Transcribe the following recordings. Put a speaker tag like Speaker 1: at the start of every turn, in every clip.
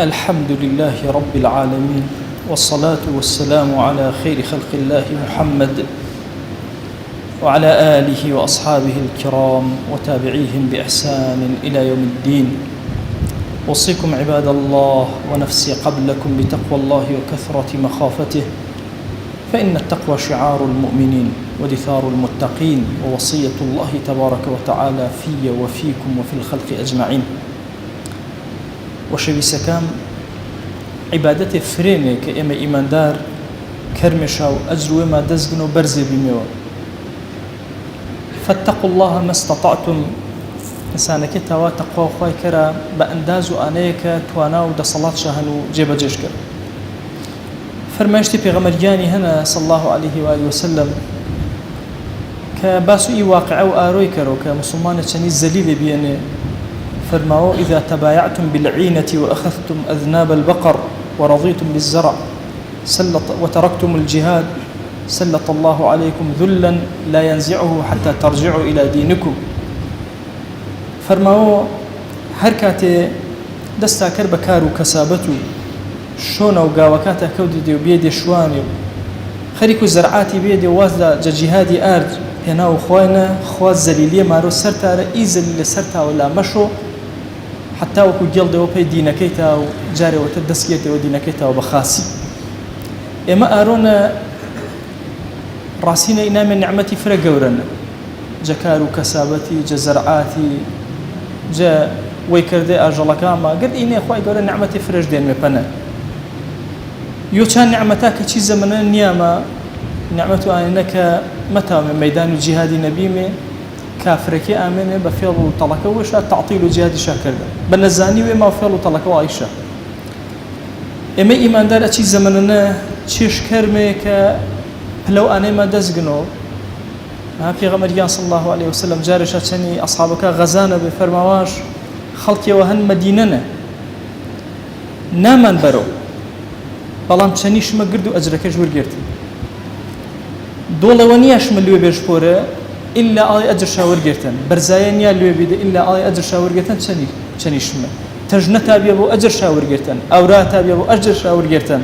Speaker 1: الحمد لله رب العالمين، والصلاة والسلام على خير خلق الله محمد وعلى آله وأصحابه الكرام وتابعيهم بإحسان إلى يوم الدين. أوصيكم عباد الله ونفسي قبلكم بتقوى الله وكثرة مخافته، فإن التقوى شعار المؤمنين ودثار المتقين، ووصية الله تبارك وتعالى في وفيكم وفي الخلق أجمعين. وشويسكام عبادة فريني كإما إيمان دار كرمشا وأجر وما دزقن وبرزي بميوه، فاتقوا الله ما استطعتم. إنسانك توا تقوى خواي كرا بأنداز وآنيك توانا ودا صلاة شهنو جيب جيشكر. فرماشتي بغمرياني هنا صلى الله عليه وآله وسلم كباسو إي واقع وآروي كرو كمسلمان تشاني الزليل بياني فرماو: إذا تبايعتم بالعينة وأخذتم أذناب البقر ورضيتم بالزرع وتركتم الجهاد سلط الله عليكم ذلا لا ينزعه حتى ترجعوا إلى دينكم. فرماو هركاتي دستا كربكارو كسابتو شونا وقاوكاتا كودي وبيدي شواني خريكو زرعاتي بيدي وازدا جهادي آرج هنا وخوانا خواز زليلية مارو سرتا رئيز اللي سرتا ولا مشو حتى وكو جلد وبي دينكيتا وجاري وتدسكيتا ودينكيتا وبخاسي. إما أرونا راسينا إنا من نعمتي فرقورنا جكارو كسابتي جزرعاتي جا ويكردي أجلكاما قد إني أخوي قولنا نعمتي فرج دين مبنا يو كان نعمتك شي زمن النيامة نعمته أنك متى من ميدان الجهاد نبيمي كافرك آمنه بفعل طلقه وشا تعطيل الجهاد شاكر بنزاني وما فعل طلقه عايشة. إما إيمان دار شي زمننا شيش كرمه ك لو أنا ما دزقنو في غمريان صلى الله عليه وسلم جارشة شني أصحابك غزانة بفرمواش خلقي وهن مديننا نامان برو بلان شنيش ما قردو أجرك جور قرت دولة ونياش من لوي بيجبوره إلا آي أجر شاور قرتن برزاين يا لوي بيد إلا آي أجر شاور قرتن شنيش ما تجنتا بيبو أجر شاور قرتن أوراتا بيبو أجر شاور قرتن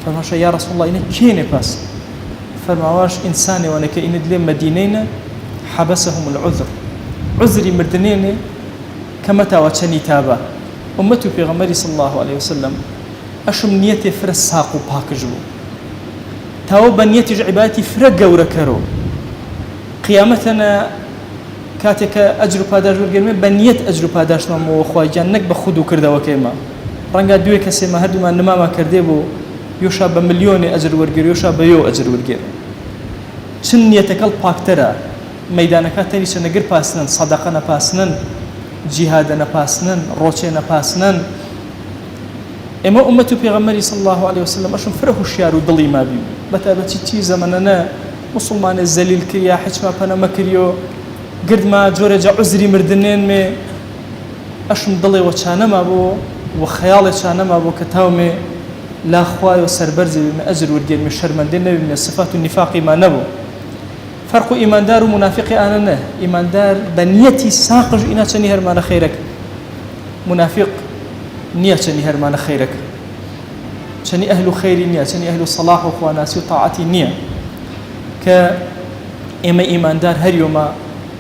Speaker 1: فرماشا يا رسول الله إنه كيني باس فرماواش إنساني وانا كإن دلين مدينين حبسهم العذر عذري مردنين كما تاواتشني تابا أمتو في غمري صلى الله عليه وسلم أشم نيتي فرس ساقو باكجبو تاوبا نيتي عبادتي فرق وركرو قيامتنا كاتك أجر باداش ورقرمي بنيت أجر باداش نمو وخواجان نك بخدو كردا وكيما رنقا دوي كسيما هردو ما نماما كرديبو يوشا بمليون أجر ورقر يوشا بيو أجر ورقر شن يتكال باكترا ميدانك تاني شنقر باسنن صدقنا باسنن جهادنا باسنن روشينا باسنن. إما أمتو بيغمري صلى الله عليه وسلم أشم فرهو الشيار ودلي ما بيو بتابتي تي زمننا مسلمان الزليل كريا حجما بنا مكريو قرد ما جورجا عزري مردنين مي أشم دلي وشانا ما بو وخيالي شانا ما بو كتاومي لا خواي وسربرزي بما أجر ورقير من شرمندين نبي من الصفات النفاقي ما نبو فرق إيمان دار ومنافقي أنا نه إيمان دار بنيتي ساقج إنا تشني هرمان خيرك منافق نية تشني هرمان خيرك تشني أهل خير نية تشني أهل صلاح وخواناسي وطاعتي نية كإما إيمان دار هر يوم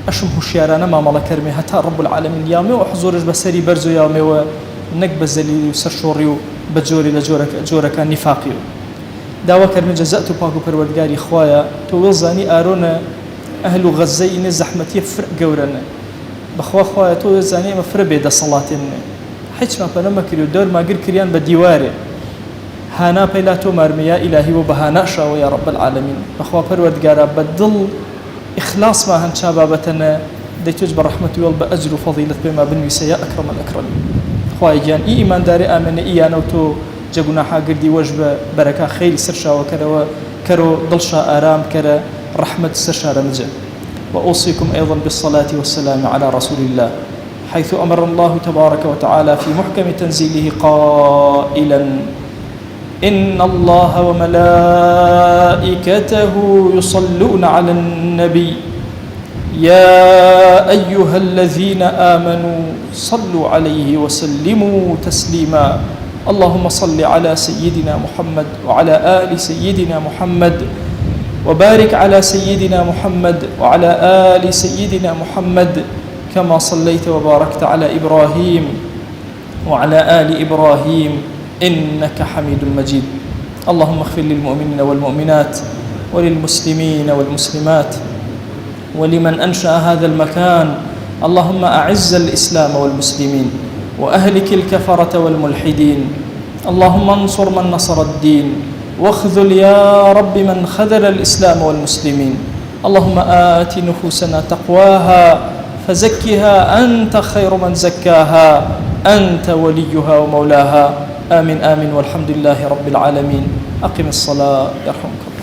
Speaker 1: أشم هشيارانا ما ملا كرمي حتى رب العالمين يامي وحضورش بسري برزو يامي ونقب الزليل وسرشوريو بجوري لجورك نفاقيو داوا كرم جزأت باكو پروردگاري خوايا توزاني آرونا أهل غزة زحمتي فرق قورنا بخوا خوايا توزاني مفرق بيدا صلاتين حيث ما بنا مكريو دور ما قر كريان بديواري هانا بيلاتو مرميا إلهي وبهانا شاو يا رب العالمين بخوا پروردگارا بدل إخلاص ما هن شابابتنا ديتوج برحمة والبأجر وفضيلة بما بنويسا يا أكرم الأكرمين. خواهجان إيمان داري آمن إيانا وتو جاقونا حاقردي وجب بركة خير سرشا وكرا كرو ضلشا آرام كرا رحمة سرشا رمجة. وأوصيكم أيضا بالصلاة والسلام على رسول الله حيث أمر الله تبارك وتعالى في محكم تنزيله قائلا: إن الله وملائكته يصلون على النبي يا أيها الذين آمنوا صلوا عليه وسلموا تسليما اللهم صل على سيدنا محمد وعلى آل سيدنا محمد، وبارك على سيدنا محمد وعلى آل سيدنا محمد كما صليت وباركت على إبراهيم وعلى آل إبراهيم إنك حميد مجيد. اللهم اغفر للمؤمنين والمؤمنات وللمسلمين والمسلمات ولمن أنشأ هذا المكان. اللهم أعز الإسلام والمسلمين وأهلك الكفرة والملحدين. اللهم انصر من نصر الدين واخذل يا رب من خذل الإسلام والمسلمين. اللهم آت نفوسنا تقواها فزكها أنت خير من زكاها، أنت وليها ومولاها. آمين آمين والحمد لله رب العالمين. أقم الصلاة يرحمكم.